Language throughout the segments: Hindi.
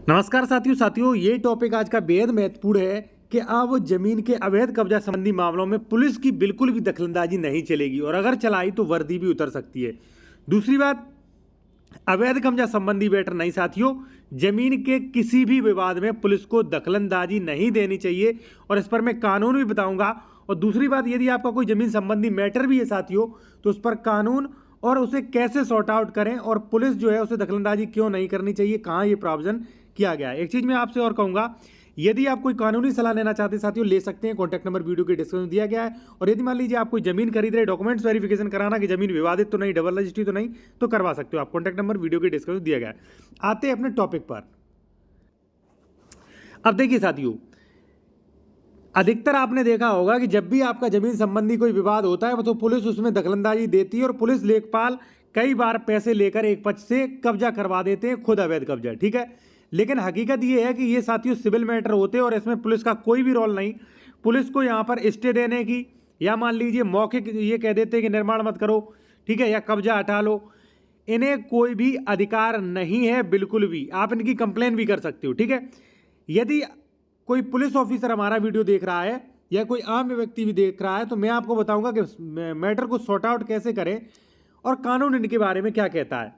नमस्कार साथियों ये टॉपिक आज का बेहद महत्वपूर्ण है कि अब जमीन के अवैध कब्जा संबंधी मामलों में पुलिस की बिल्कुल भी दखलंदाजी नहीं चलेगी और अगर चलाई तो वर्दी भी उतर सकती है। दूसरी बात, अवैध कब्जा संबंधी मैटर नहीं साथियों, जमीन के किसी भी विवाद में पुलिस को दखलंदाजी नहीं देनी चाहिए और इस पर मैं कानून भी बताऊंगा। और दूसरी बात, यदि आपका कोई जमीन संबंधी मैटर भी है साथियों तो उस पर कानून और उसे कैसे सॉर्ट आउट करें और पुलिस जो है उसे दखलंदाजी क्यों नहीं करनी चाहिए, कहाँ ये प्रावधान किया गया है। एक चीज़ मैं आपसे और कहूँगा, यदि आप कोई कानूनी सलाह लेना चाहते हैं साथियों, ले सकते हैं। कॉन्टैक्ट नंबर वीडियो के डिस्क्रिप्शन में दिया गया है। और यदि मान लीजिए आप कोई जमीन खरीद रहे, डॉक्यूमेंट्स वेरिफिकेशन कराना कि जमीन विवादित तो नहीं, डबल रजिस्ट्री तो नहीं, तो करवा सकते हो आप। कॉन्टैक्ट नंबर वीडियो के डिस्क्रिप्शन में दिया गया है। आते हैं अपने टॉपिक पर। अब देखिए साथियों, अधिकतर आपने देखा होगा कि जब भी आपका जमीन संबंधी कोई विवाद होता है तो पुलिस उसमें दखलंदाजी देती है और पुलिस लेखपाल कई बार पैसे लेकर एक पक्ष से कब्जा करवा देते हैं, खुद अवैध कब्जा, ठीक है। लेकिन हकीकत ये है कि ये साथियों सिविल मैटर होते हैं और इसमें पुलिस का कोई भी रोल नहीं। पुलिस को यहाँ पर स्टे देने की या मान लीजिए मौखिक ये कह देते हैं कि निर्माण मत करो, ठीक है, या कब्जा हटा लो, इन्हें कोई भी अधिकार नहीं है बिल्कुल भी। आप इनकी कंप्लेन भी कर सकते हो, ठीक है। यदि कोई पुलिस ऑफिसर हमारा वीडियो देख रहा है या कोई आम व्यक्ति भी देख रहा है तो मैं आपको बताऊंगा कि मैटर को सॉर्ट आउट कैसे करें और कानून इनके बारे में क्या कहता है।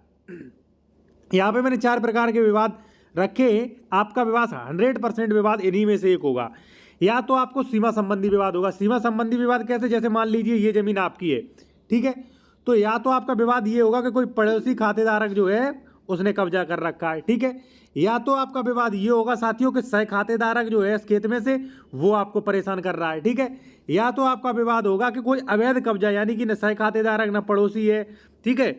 यहाँ पे मैंने 4 प्रकार के विवाद रखे। आपका विवाद 100% विवाद इन्हीं में से एक होगा। या तो आपको सीमा संबंधी विवाद होगा। सीमा संबंधी विवाद कैसे, जैसे मान लीजिए ये जमीन आपकी है, ठीक है, तो या तो आपका विवाद ये होगा कि कोई पड़ोसी खातेदारक जो है उसने कब्जा कर रखा है, ठीक है। या तो आपका विवाद ये होगा साथियों कि सह खातेदारक जो है इस खेत में से वो आपको परेशान कर रहा है, ठीक है। या तो आपका विवाद होगा कि कोई अवैध कब्जा, यानी कि न सह खातेदारक न पड़ोसी है, ठीक है,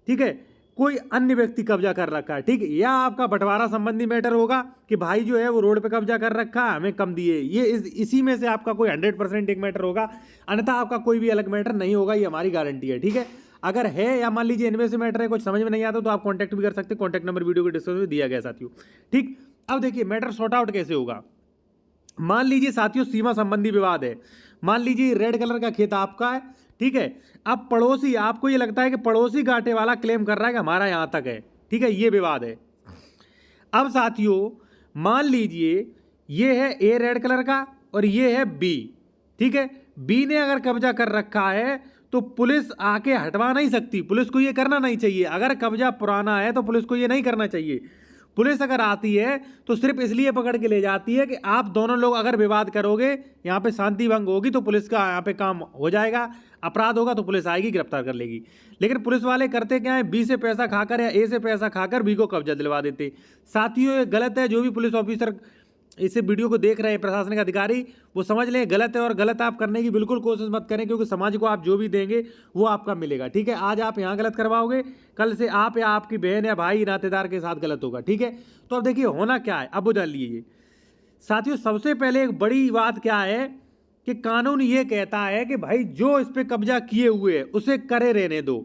ठीक है, कोई अन्य व्यक्ति कब्जा कर रखा है, ठीक है। या आपका बंटवारा संबंधी मैटर होगा कि भाई जो है वो रोड पे कब्जा कर रखा है, हमें कम दिए। ये इसी में से आपका कोई 100% एक मैटर होगा, अन्यथा आपका कोई भी अलग मैटर नहीं होगा, ये हमारी गारंटी है, ठीक है। अगर है या मान लीजिए इनमें से मैटर है कुछ समझ में नहीं आता तो आप कांटेक्ट भी कर सकते हैं। कांटेक्ट नंबर वीडियो के डिस्क्रिप्शन में दिया गया साथियों, ठीक। अब देखिए मैटर सॉर्ट आउट कैसे होगा। मान लीजिए साथियों सीमा संबंधी विवाद है। मान लीजिए रेड कलर का खेत आपका है, ठीक है। अब पड़ोसी, आपको ये लगता है कि पड़ोसी गाटे वाला क्लेम कर रहा है कि हमारा यहां तक है, ठीक है, ये विवाद है। अब साथियों मान लीजिए ये है ए रेड कलर का और ये है बी, ठीक है। बी ने अगर कब्जा कर रखा है तो पुलिस आके हटवा नहीं सकती, पुलिस को ये करना नहीं चाहिए। अगर कब्जा पुराना है तो पुलिस को ये नहीं करना चाहिए। पुलिस अगर आती है तो सिर्फ इसलिए पकड़ के ले जाती है कि आप दोनों लोग अगर विवाद करोगे, यहाँ पे शांति भंग होगी तो पुलिस का यहाँ पे काम हो जाएगा, अपराध होगा तो पुलिस आएगी, गिरफ्तार कर लेगी। लेकिन पुलिस वाले करते क्या है, बी से पैसा खाकर या ए से पैसा खाकर बी को कब्जा दिलवा देते। साथियों ये गलत है। जो भी पुलिस ऑफिसर इस वीडियो को देख रहे हैं, प्रशासनिक अधिकारी, वो समझ लें गलत है और गलत आप करने की बिल्कुल कोशिश मत करें, क्योंकि समाज को आप जो भी देंगे वो आपका मिलेगा, ठीक है। आज आप यहाँ गलत करवाओगे, कल से आप या आपकी बहन या भाई नातेदार के साथ गलत होगा, ठीक है। तो अब देखिए होना क्या है, अब वो जान लीजिए साथियों। सबसे पहले एक बड़ी बात क्या है कि कानून ये कहता है कि भाई जो इस पर कब्जा किए हुए है उसे करे रहने दो,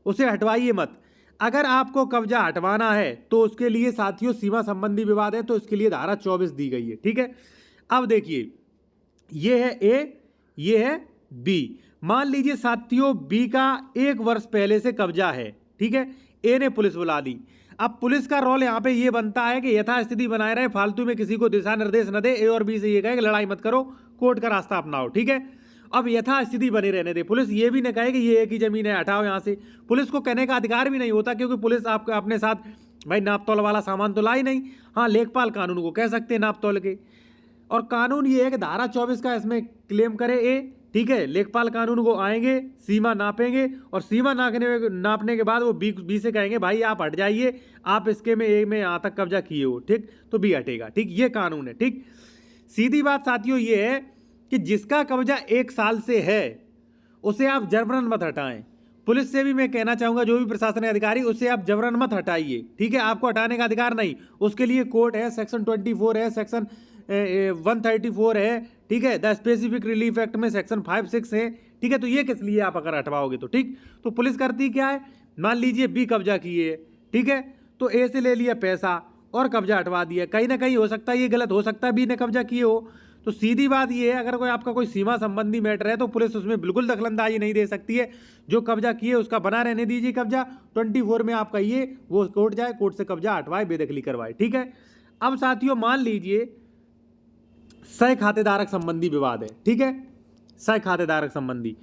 उसे हटवाइए मत। अगर आपको कब्जा हटवाना है तो उसके लिए साथियों सीमा संबंधी विवाद है तो इसके लिए धारा 24 दी गई है, ठीक है। अब देखिए ये है ए, ये है बी। मान लीजिए साथियों बी का 1 वर्ष पहले से कब्जा है, ठीक है। ए ने पुलिस बुला दी। अब पुलिस का रोल यहां पे ये बनता है कि यथास्थिति बनाए रहे, फालतू में किसी को दिशा निर्देश न दे। ए और बी से ये कहे कि लड़ाई मत करो, कोर्ट का रास्ता अपनाओ, ठीक है। अब यथास्थिति बनी रहने दे। पुलिस ये भी न कहे कि ये एक ही जमीन है, हटाओ यहां से। पुलिस को कहने का अधिकार भी नहीं होता, क्योंकि पुलिस आपको अपने साथ भाई नाप तोल वाला सामान तो लाई नहीं। हाँ, लेखपाल कानून को कह सकते हैं नाप तोल के। और कानून ये है कि धारा 24 का इसमें क्लेम करे ए, ठीक है। लेखपाल कानून को आएंगे, सीमा नापेंगे और सीमा नापने के बाद वो बी से कहेंगे भाई आप हट जाइए, आप इसके में ए में यहाँ तक कब्जा किए हो, ठीक, तो बी हटेगा, ठीक। ये कानून है, ठीक। सीधी बात साथियों ये है कि जिसका कब्जा 1 साल से है उसे आप जबरन मत हटाएं। पुलिस से भी मैं कहना चाहूंगा, जो भी प्रशासनिक अधिकारी, उससे आप जबरन मत हटाइए, ठीक है। आपको हटाने का अधिकार नहीं, उसके लिए कोर्ट है, सेक्शन 24 है, सेक्शन 134 है, ठीक है। द स्पेसिफिक रिलीफ एक्ट में सेक्शन 5-6 है, ठीक है। तो ये किस लिए आप अगर हटवाओगे तो, ठीक। तो पुलिस करती क्या है, मान लीजिए बी कब्जा किए, ठीक है, तो ए से ले लिया पैसा और कब्जा हटवा दिया। कहीं ना कहीं हो सकता है ये गलत हो सकता है, बी ने कब्जा किए हो, तो सीधी बात ये है, अगर कोई आपका कोई सीमा संबंधी मैटर है तो पुलिस उसमें बिल्कुल दखलंदाजी नहीं दे सकती है। जो कब्जा किए उसका बना रहने दीजिए कब्जा, 24 में आपका ये वो कोर्ट जाए, कोर्ट से कब्जा हटवाए, बेदखली करवाए, ठीक है। अब साथियों मान लीजिए सह खातेदारक संबंधी विवाद है, ठीक है, सह खातेदारक संबंधी।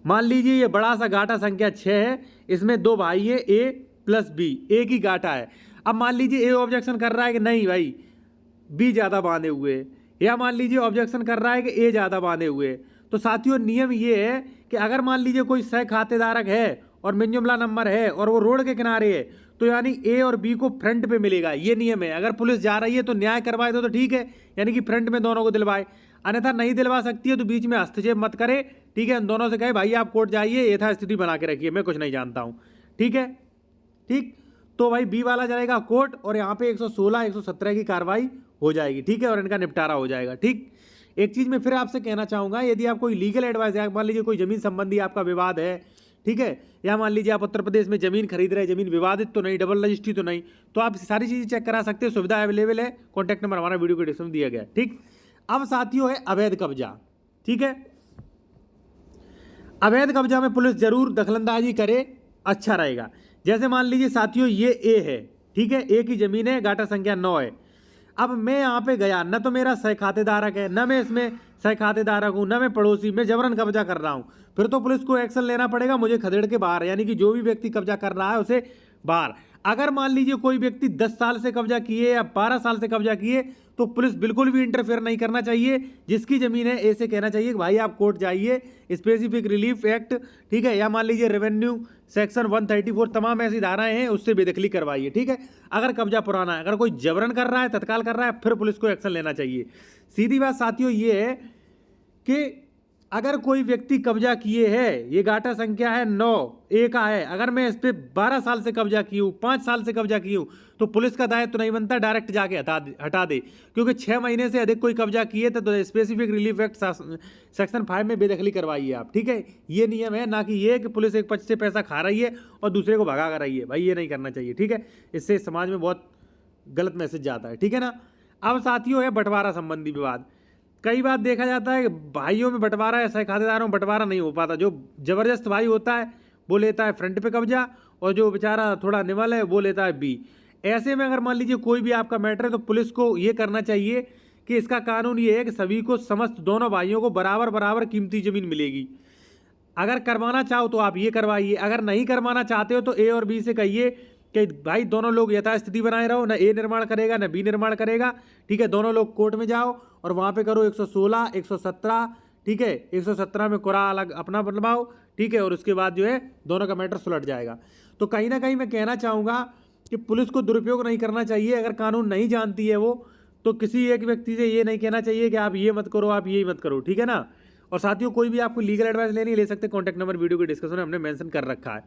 मान लीजिए ये बड़ा सा गाटा संख्या 6 है, इसमें दो भाई है ए प्लस बी, एक ही गाटा है। अब मान लीजिए ए ऑब्जेक्शन कर रहा है कि नहीं भाई बी ज़्यादा बांधे हुए है, या मान लीजिए ऑब्जेक्शन कर रहा है कि ए ज़्यादा बांधे हुए है। तो साथियों नियम ये है कि अगर मान लीजिए कोई सह खातेदारक है और मिंजुमला नंबर है और वो रोड के किनारे है, तो यानी ए और बी को फ्रंट पे मिलेगा, ये नियम है। अगर पुलिस जा रही है तो न्याय करवाए तो ठीक है, यानी कि फ्रंट में दोनों को दिलवाए, अन्यथा नहीं दिलवा सकती है तो बीच में हस्तक्षेप मत करे, ठीक है। उन दोनों से कहे भाई आप कोर्ट जाइए, यथास्थिति बना के रखिए, मैं कुछ नहीं जानता हूँ, ठीक है, ठीक। तो भाई बी वाला जाएगा कोर्ट और यहाँ पे 116 117 की कार्रवाई हो जाएगी, ठीक है, और इनका निपटारा हो जाएगा, ठीक। एक चीज़ मैं फिर आपसे कहना चाहूँगा, यदि आप कोई लीगल एडवाइस है, मान लीजिए कोई जमीन संबंधी आपका विवाद है, ठीक है, या मान लीजिए आप उत्तर प्रदेश में जमीन खरीद रहे हैं, जमीन विवादित तो नहीं, डबल रजिस्ट्री तो नहीं, तो आप सारी चीज़ें चेक करा सकते हैं, सुविधा अवेलेबल है। कॉन्टैक्ट नंबर हमारा वीडियो के डिस्क्रिप्शन में दिया गया है, ठीक। अब साथियों है अवैध कब्जा, ठीक है। अवैध कब्जा में पुलिस जरूर दखलंदाजी करे, अच्छा रहेगा। जैसे मान लीजिए साथियों ये ए है, ठीक है, ए की जमीन है, गाटा संख्या 9 है। अब मैं यहाँ पे गया, न तो मेरा सह खातेदारक है, न मैं इसमें सह खातेदारक हूँ, न मैं पड़ोसी, मैं जबरन कब्जा कर रहा हूँ, फिर तो पुलिस को एक्शन लेना पड़ेगा मुझे खदेड़ के बाहर, यानी कि जो भी व्यक्ति कब्जा कर रहा है उसे बाहर। अगर मान लीजिए कोई व्यक्ति 10 साल से कब्जा किए या 12 साल से कब्जा किए, तो पुलिस बिल्कुल भी इंटरफेयर नहीं करना चाहिए। जिसकी जमीन है ऐसे कहना चाहिए कि भाई आप कोर्ट जाइए, स्पेसिफिक रिलीफ एक्ट, ठीक है, या मान लीजिए रेवेन्यू सेक्शन 134, तमाम ऐसी धाराएं हैं, उससे बेदखली करवाइए, ठीक है। अगर कब्जा पुराना है, अगर कोई जबरन कर रहा है, तत्काल कर रहा है, फिर पुलिस को एक्शन लेना चाहिए। सीधी बात साथियों ये है कि अगर कोई व्यक्ति कब्जा किए है, ये गाटा संख्या है 9 ए का है, अगर मैं इस पे 12 साल से कब्जा की हूँ, 5 साल से कब्जा की हूँ, तो पुलिस का दायित्व तो नहीं बनता डायरेक्ट जाके हटा दे, क्योंकि 6 महीने से अधिक कोई कब्जा किए तो स्पेसिफिक रिलीफ एक्ट सेक्शन 5 में बेदखली करवाइए आप, ठीक है। ये नियम है, ना कि ये कि पुलिस एक पक्ष से पैसा खा रही है और दूसरे को भगा कर रही है, भाई ये नहीं करना चाहिए, ठीक है। इससे समाज में बहुत गलत मैसेज जाता है, ठीक है ना। अब साथियों है बंटवारा संबंधी विवाद। कई बार देखा जाता है कि भाइयों में बंटवारा या सह खातेदारों में बंटवारा नहीं हो पाता। जो जबरदस्त भाई होता है वो लेता है फ्रंट पे कब्जा, और जो बेचारा थोड़ा निवल है वो लेता है बी। ऐसे में अगर मान लीजिए कोई भी आपका मैटर है, तो पुलिस को ये करना चाहिए कि इसका कानून ये है कि सभी को, समस्त दोनों भाइयों को बराबर बराबर कीमती जमीन मिलेगी। अगर करवाना चाहो तो आप ये करवाइए, अगर नहीं करवाना चाहते हो तो ए और बी से कहिए कि भाई दोनों लोग यथास्थिति बनाए रहो, ना ए निर्माण करेगा ना बी निर्माण करेगा, ठीक है। दोनों लोग कोर्ट में जाओ और वहाँ पे करो 116 117, ठीक है, 117 में कुरा अलग अपना बनवाओ, ठीक है, और उसके बाद जो है दोनों का मैटर सुलट जाएगा। तो कहीं ना कहीं मैं कहना चाहूँगा कि पुलिस को दुरुपयोग नहीं करना चाहिए। अगर कानून नहीं जानती है वो, तो किसी एक व्यक्ति से ये नहीं कहना चाहिए कि आप ये मत करो, आप ये मत करो, ठीक है ना। और साथियों कोई भी आपको लीगल एडवाइस लेनी ले सकते, कॉन्टैक्ट नंबर वीडियो के डिस्क्रिप्शन में हमने मेंशन कर रखा है।